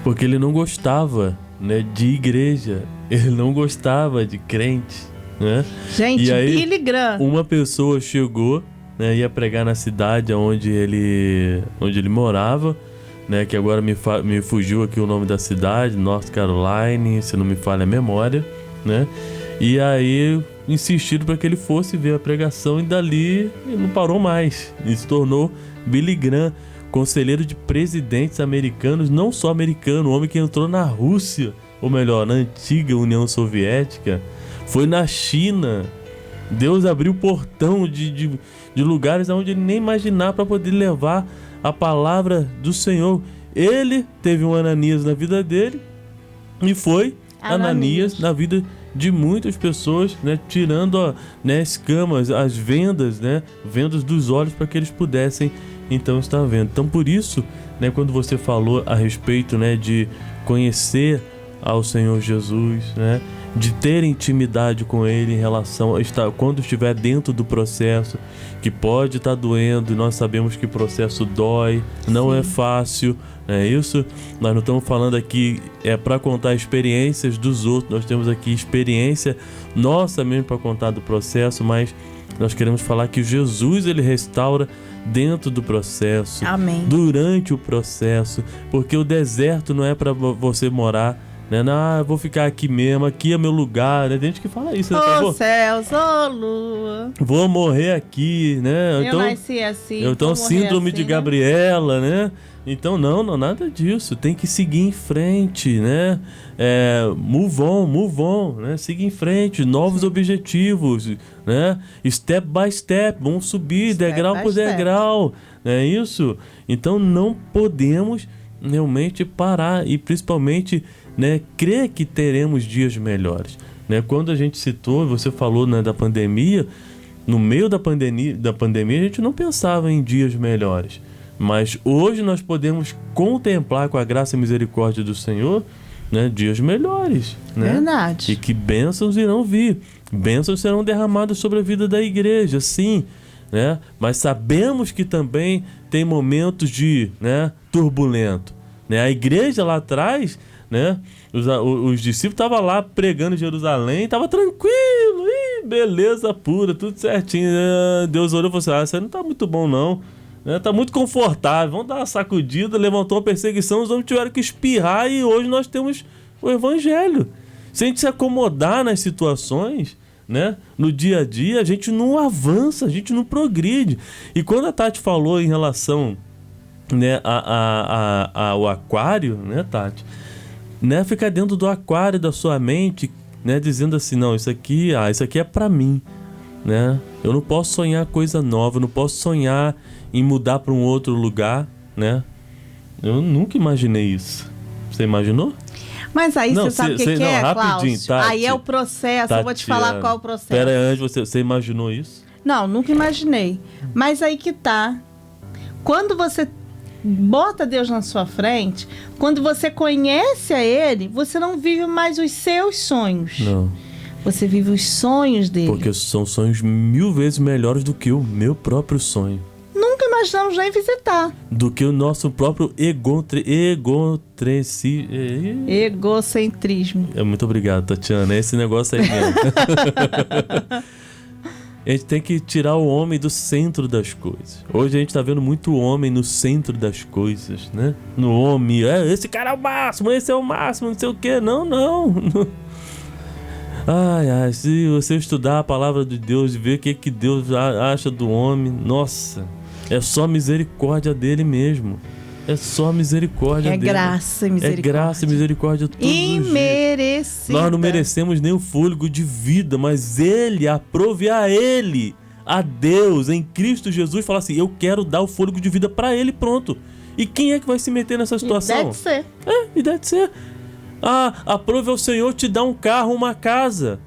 Porque ele não gostava, né, de igreja. Ele não gostava de crente, né? Gente, e aí, Billy Graham. Uma pessoa chegou, né, ia pregar na cidade onde ele morava, né, que agora me fugiu aqui o nome da cidade, North Carolina, se não me falha a memória, né? E aí insistiram para que ele fosse ver a pregação, e dali ele não parou mais. Ele se tornou Billy Graham, conselheiro de presidentes americanos, não só americano, o homem que entrou na Rússia, ou melhor, na antiga União Soviética, foi na China. Deus abriu o portão de lugares onde ele nem imaginava para poder levar a palavra do Senhor. Ele teve um Ananias na vida dele e foi Ananias na vida de muitas pessoas, né, tirando escamas, as vendas, né, vendas dos olhos para que eles pudessem então estar vendo. Então por isso, né, quando você falou a respeito, né, de conhecer ao Senhor Jesus, né, de ter intimidade com Ele em relação a estar, quando estiver dentro do processo, que pode estar doendo, e nós sabemos que o processo dói, não é fácil, é isso? Nós não estamos falando aqui para contar experiências dos outros, nós temos aqui experiência nossa mesmo para contar do processo, mas nós queremos falar que Jesus, ele restaura dentro do processo, Amém. Durante o processo, porque o deserto não é para você morar, né? Não, eu vou ficar aqui mesmo, aqui é meu lugar, né? Tem gente que fala isso, né? Ô céus, ô lua, vou morrer aqui, né? eu nasci assim, então síndrome assim, de Gabriela, né? Então não, nada disso, tem que seguir em frente, né? Move on, né? Seguir em frente, novos objetivos, né? Step by step, vamos subir degrau por degrau, não é isso? Então não podemos realmente parar e principalmente, né, crer que teremos dias melhores, né? Quando a gente citou, você falou, né, da pandemia, no meio da pandemia a gente não pensava em dias melhores, mas hoje nós podemos contemplar com a graça e misericórdia do Senhor, né, dias melhores, né? Verdade. E que bênçãos irão vir. Bênçãos serão derramadas sobre a vida da igreja, sim, né? Mas sabemos que também tem momentos de, né, turbulento, né? A igreja lá atrás, né, os discípulos estavam lá pregando em Jerusalém, estava tranquilo, beleza pura, tudo certinho. Deus olhou e falou assim: isso não está muito bom não, né? Tá muito confortável, vamos dar uma sacudida. Levantou uma perseguição, os homens tiveram que espirrar e hoje nós temos o evangelho. Se a gente se acomodar nas situações, né, no dia a dia, a gente não avança, a gente não progride. E quando a Tati falou em relação, né, ao aquário, né, Tati, né, ficar dentro do aquário da sua mente, né, dizendo assim: não, isso aqui é pra mim, né? Eu não posso sonhar coisa nova, eu não posso sonhar em mudar para um outro lugar, né? Eu nunca imaginei isso. Você imaginou? Mas aí você sabe o que é, rapidinho, Cláudio? Tati, aí é o processo, Tati, eu vou te falar qual é o processo. Pera aí, antes, você imaginou isso? Não, nunca imaginei. Mas aí que tá. Quando você bota Deus na sua frente, quando você conhece a Ele, você não vive mais os seus sonhos. Não. Você vive os sonhos dele. Porque são sonhos 1000 vezes melhores do que o meu próprio sonho. Nunca imaginamos nem visitar. Do que o nosso próprio Egocentrismo. Muito obrigado, Tatiana. Esse negócio aí mesmo. A gente tem que tirar o homem do centro das coisas. Hoje a gente tá vendo muito homem no centro das coisas, né? No homem, esse cara é o máximo, esse é o máximo, não sei o quê. Não. Ai, se você estudar a palavra de Deus e ver o que Deus acha do homem, nossa, é só misericórdia dele mesmo. É só misericórdia dele. Graça e misericórdia. É graça e misericórdia todos os dias. Imerecida. Nós não merecemos nem o fôlego de vida, mas Ele, aprove a Ele, a Deus, em Cristo Jesus, fala assim: eu quero dar o fôlego de vida pra Ele, pronto. E quem é que vai se meter nessa situação? E deve ser. E deve ser. Aprove ao Senhor te dar um carro, uma casa.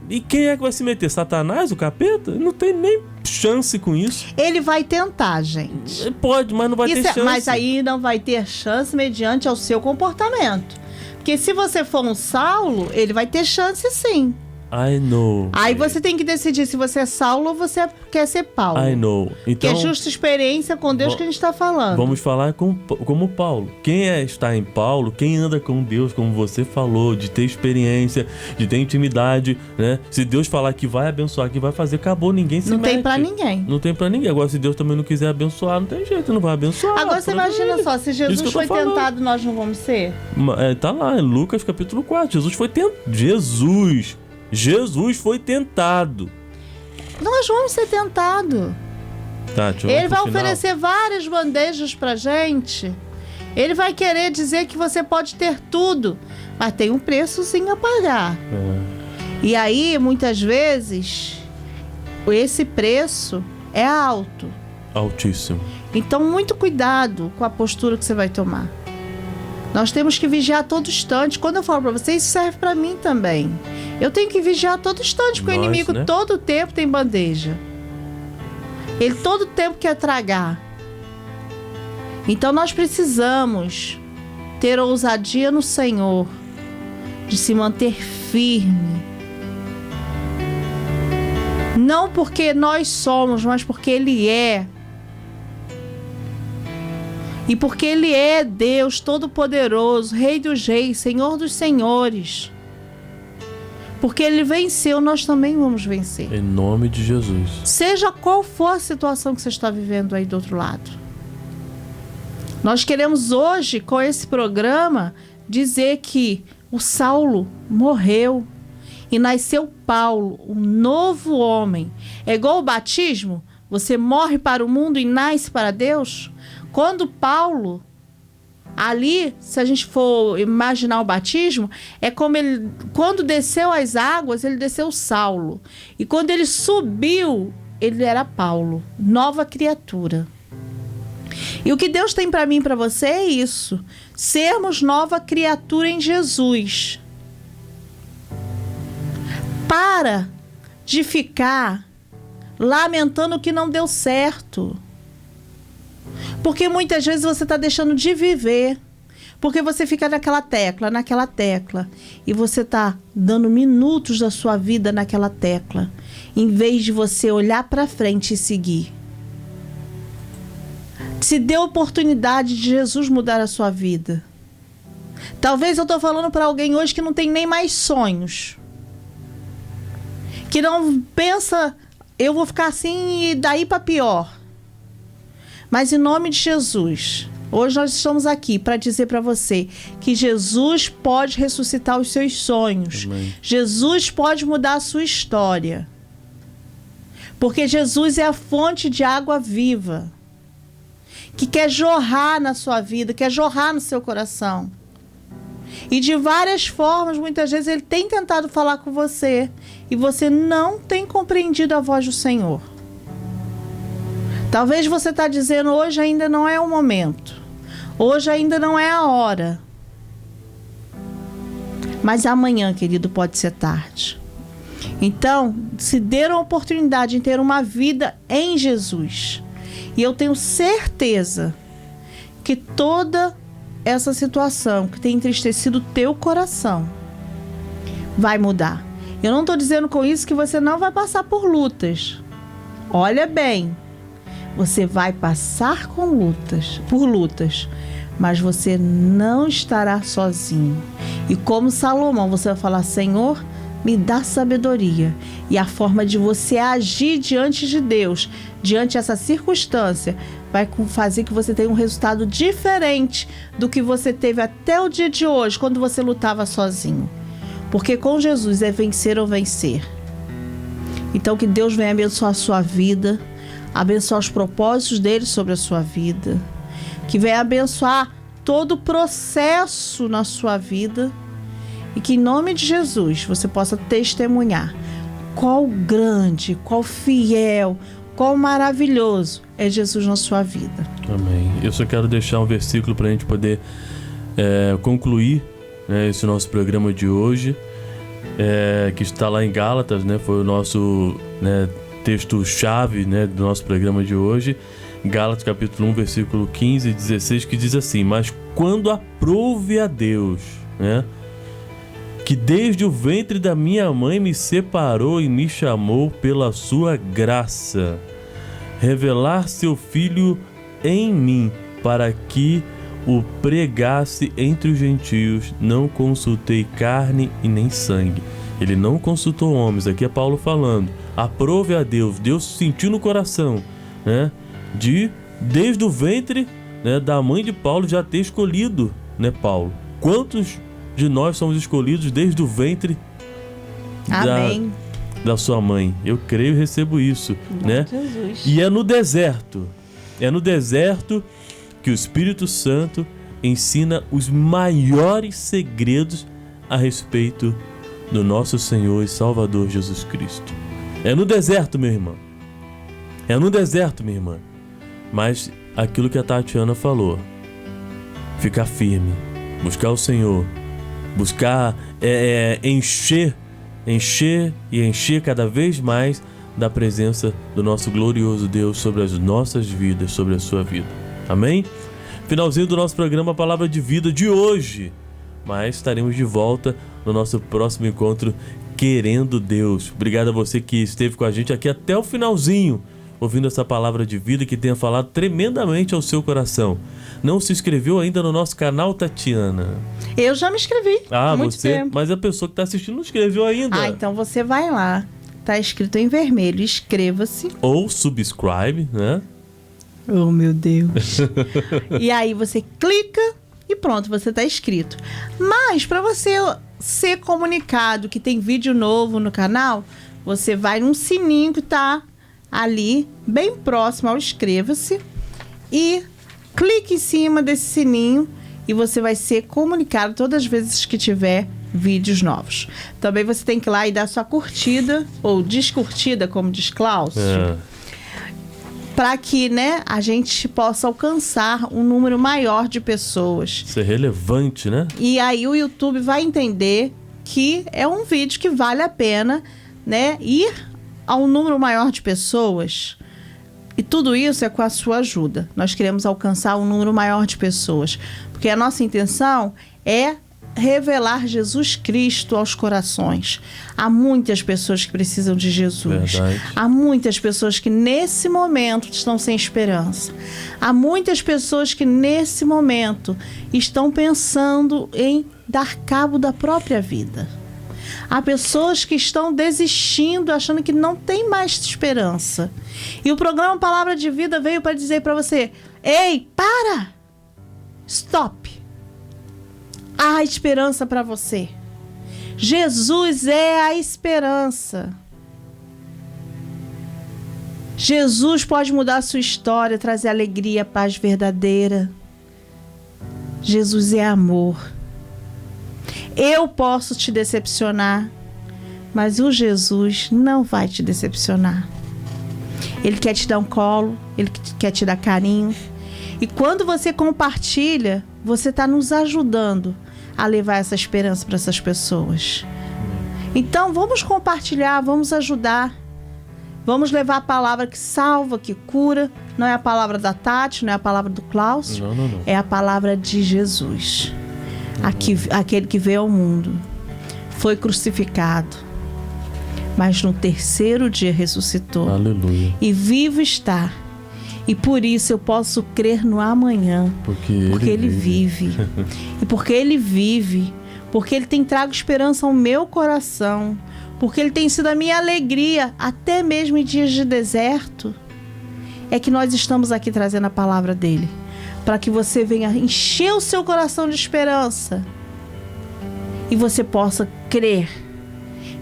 E quem é que vai se meter? Satanás, o capeta? Não tem nem chance com isso. Ele vai tentar, gente. Pode, mas não vai ter chance. Mas aí não vai ter chance mediante ao seu comportamento. Porque se você for um Saulo, ele vai ter chance sim. I know. Aí você tem que decidir se você é Saulo ou você quer ser Paulo. I know. Então, que é justa experiência com Deus que a gente está falando. Vamos falar como Paulo. Quem está em Paulo, quem anda com Deus, como você falou, de ter experiência, de ter intimidade, né? Se Deus falar que vai abençoar, que vai fazer, acabou, ninguém se mete. Não tem pra ninguém. Não tem pra ninguém. Agora, se Deus também não quiser abençoar, não tem jeito, não vai abençoar. Agora você imagina só, se Jesus foi tentado, nós não vamos ser? Tá lá, em Lucas capítulo 4. Jesus foi tentado. Jesus foi tentado. Nós vamos ser tentados. Tati, Ele vai oferecer várias bandejas pra gente. Ele vai querer dizer que você pode ter tudo, mas tem um preçozinho a pagar. E aí, muitas vezes, esse preço é alto. Altíssimo. Então, muito cuidado com a postura que você vai tomar. Nós temos que vigiar a todo instante. Quando eu falo pra você, isso serve pra mim também. Eu tenho que vigiar a todo instante, porque o inimigo, né, todo tempo tem bandeja. Ele todo tempo quer tragar. Então nós precisamos ter ousadia no Senhor, de se manter firme. Não porque nós somos, mas porque Ele é. E porque Ele é Deus Todo-Poderoso, Rei dos Reis, Senhor dos Senhores. Porque Ele venceu, nós também vamos vencer. Em nome de Jesus. Seja qual for a situação que você está vivendo aí do outro lado. Nós queremos hoje, com esse programa, dizer que o Saulo morreu e nasceu Paulo, um novo homem. É igual o batismo, você morre para o mundo e nasce para Deus. Quando Paulo, ali, se a gente for imaginar o batismo, é como ele, quando desceu as águas, ele desceu Saulo. E quando ele subiu, ele era Paulo, nova criatura. E o que Deus tem para mim e para você é isso, sermos nova criatura em Jesus. Para de ficar lamentando o que não deu certo. Porque muitas vezes você está deixando de viver. Porque você fica naquela tecla, e você está dando minutos da sua vida naquela tecla, em vez de você olhar para frente e seguir. Se dê a oportunidade de Jesus mudar a sua vida. Talvez eu estou falando para alguém hoje que não tem nem mais sonhos. Que não pensa, eu vou ficar assim e daí para pior. Mas em nome de Jesus, hoje nós estamos aqui para dizer para você que Jesus pode ressuscitar os seus sonhos. Amém. Jesus pode mudar a sua história. Porque Jesus é a fonte de água viva, que quer jorrar na sua vida, quer jorrar no seu coração. E de várias formas, muitas vezes ele tem tentado falar com você e você não tem compreendido a voz do Senhor. Talvez você está dizendo, hoje ainda não é o momento, hoje ainda não é a hora. Mas amanhã, querido, pode ser tarde. Então, se der a oportunidade de ter uma vida em Jesus, e eu tenho certeza que toda essa situação que tem entristecido o teu coração vai mudar. Eu não estou dizendo com isso que você não vai passar por lutas. Olha bem, você vai passar por lutas, mas você não estará sozinho. E como Salomão, você vai falar, Senhor, me dá sabedoria. E a forma de você agir diante de Deus, diante dessa circunstância, vai fazer que você tenha um resultado diferente do que você teve até o dia de hoje, quando você lutava sozinho. Porque com Jesus é vencer ou vencer. Então que Deus venha abençoar a sua vida, abençoar os propósitos dele sobre a sua vida, que venha abençoar todo o processo na sua vida, e que em nome de Jesus você possa testemunhar qual grande, qual fiel, qual maravilhoso é Jesus na sua vida. Amém. Eu só quero deixar um versículo para a gente poder concluir, né, esse nosso programa de hoje, que está lá em Gálatas, né, foi o nosso, né, texto-chave, né, do nosso programa de hoje. Gálatas capítulo 1, versículo 15 e 16, que diz assim: mas quando aprouve a Deus, né, que desde o ventre da minha mãe me separou e me chamou pela sua graça, revelar seu Filho em mim, para que o pregasse entre os gentios, não consultei carne e nem sangue. Ele não consultou homens, aqui é Paulo falando. Aprove a Deus, Deus sentiu no coração, né, desde o ventre, né, da mãe de Paulo já ter escolhido, né, Paulo. Quantos de nós somos escolhidos desde o ventre da sua mãe? Eu creio e recebo isso, né? Jesus. E é no deserto que o Espírito Santo ensina os maiores segredos a respeito do nosso Senhor e Salvador Jesus Cristo. É no deserto, meu irmão. É no deserto, minha irmã. Mas aquilo que a Tatiana falou, ficar firme, buscar o Senhor, buscar encher cada vez mais da presença do nosso glorioso Deus sobre as nossas vidas, sobre a sua vida. Amém? Finalzinho do nosso programa Palavra de Vida de hoje. Mas estaremos de volta no nosso próximo encontro, querendo Deus. Obrigado a você que esteve com a gente aqui até o finalzinho, ouvindo essa palavra de vida que tenha falado tremendamente ao seu coração. Não se inscreveu ainda no nosso canal, Tatiana? Eu já me inscrevi. Ah, muito você? tempo. Mas a pessoa que está assistindo não inscreveu ainda. Ah, então você vai lá. Tá escrito em vermelho, inscreva-se. Ou subscribe, né? Oh, meu Deus. E aí você clica e pronto, você tá inscrito. Mas para você ser comunicado que tem vídeo novo no canal, você vai num sininho que tá ali, bem próximo ao inscreva-se, e clique em cima desse sininho e você vai ser comunicado todas as vezes que tiver vídeos novos. Também você tem que ir lá e dar sua curtida, ou descurtida, como diz Klaus, para que, né, a gente possa alcançar um número maior de pessoas. Ser relevante, né? E aí o YouTube vai entender que é um vídeo que vale a pena, né, ir a um número maior de pessoas, E tudo isso é com a sua ajuda. Nós queremos alcançar um número maior de pessoas, porque a nossa intenção é revelar Jesus Cristo aos corações. Há muitas pessoas que precisam de Jesus. Verdade. Há muitas pessoas que nesse momento estão sem esperança. Há muitas pessoas que nesse momento estão pensando em dar cabo da própria vida. Há pessoas que estão desistindo, achando que não tem mais esperança. E o programa Palavra de Vida veio para dizer para você: ei, para! Stop! Há esperança para você. Jesus é a esperança. Jesus pode mudar a sua história, trazer alegria, paz verdadeira. Jesus é amor. Eu posso te decepcionar, mas o Jesus não vai te decepcionar. Ele quer te dar um colo, ele quer te dar carinho. E quando você compartilha, você está nos ajudando a levar essa esperança para essas pessoas. Então vamos compartilhar, vamos ajudar. Vamos levar a palavra que salva, que cura. Não é a palavra da Tati, não é a palavra do Cláudio. Não. É a palavra de Jesus. Aquele que veio ao mundo, foi crucificado, mas no terceiro dia ressuscitou. Aleluia. E vivo está. E por isso eu posso crer no amanhã. Porque ele vive. E porque ele vive, porque ele tem trago esperança ao meu coração, porque ele tem sido a minha alegria, até mesmo em dias de deserto, é que nós estamos aqui trazendo a palavra dele, para que você venha encher o seu coração de esperança e você possa crer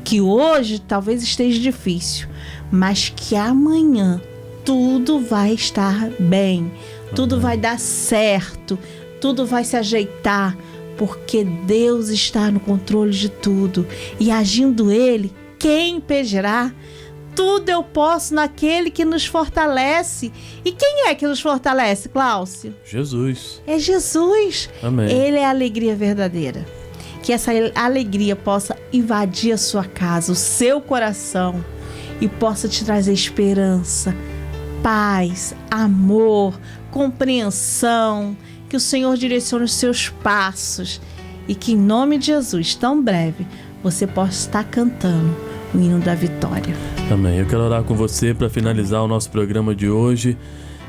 que hoje talvez esteja difícil, mas que amanhã tudo vai estar bem, tudo vai dar certo, tudo vai se ajeitar, porque Deus está no controle de tudo e agindo Ele, quem impedirá? Tudo eu posso naquele que nos fortalece. E quem é que nos fortalece, Cláudio? Jesus. É Jesus. Amém. Ele é a alegria verdadeira. Que essa alegria possa invadir a sua casa, o seu coração, e possa te trazer esperança, paz, amor, compreensão. Que o Senhor direcione os seus passos e que em nome de Jesus, tão breve, você possa estar cantando o hino da vitória. Amém. Eu quero orar com você para finalizar o nosso programa de hoje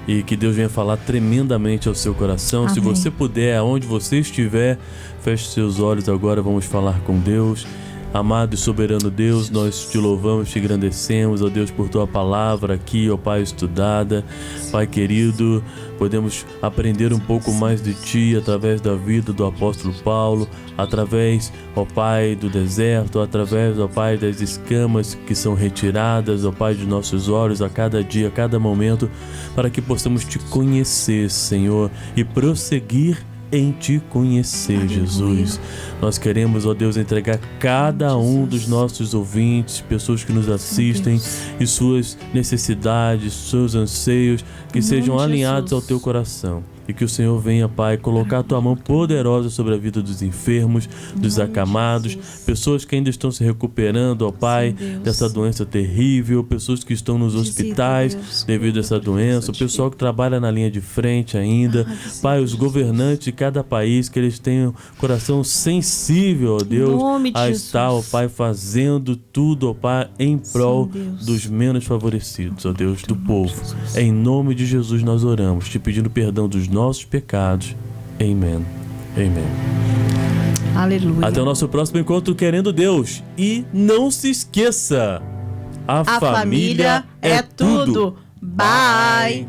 e que Deus venha falar tremendamente ao seu coração. Amém. Se você puder, aonde você estiver, feche seus olhos agora, vamos falar com Deus. Amado e soberano Deus, nós te louvamos, te engrandecemos, ó Deus, por tua palavra aqui, ó Pai, estudada. Pai querido, podemos aprender um pouco mais de ti através da vida do apóstolo Paulo, através, ó Pai, do deserto, através, ó Pai, das escamas que são retiradas, ó Pai, de nossos olhos a cada dia, a cada momento, para que possamos te conhecer, Senhor, e prosseguir em te conhecer. Aleluia. Jesus, nós queremos, ó Deus, entregar cada um dos nossos ouvintes, pessoas que nos assistem, e suas necessidades, seus anseios, que sejam alinhados ao teu coração. E que o Senhor venha, Pai, colocar a tua mão poderosa sobre a vida dos enfermos, dos acamados, pessoas que ainda estão se recuperando, ó Pai, dessa doença terrível, pessoas que estão nos hospitais devido a essa doença, o pessoal que trabalha na linha de frente ainda, Pai, os governantes de cada país, que eles tenham coração sensível, ó Deus, a estar, ó Pai, fazendo tudo, ó Pai, em prol dos menos favorecidos, ó Deus, do povo. Em nome de Jesus nós oramos, te pedindo perdão dos nossos pecados. Amém. Amém. Aleluia. Até o nosso próximo encontro, querendo Deus. E não se esqueça, a família é tudo. Bye.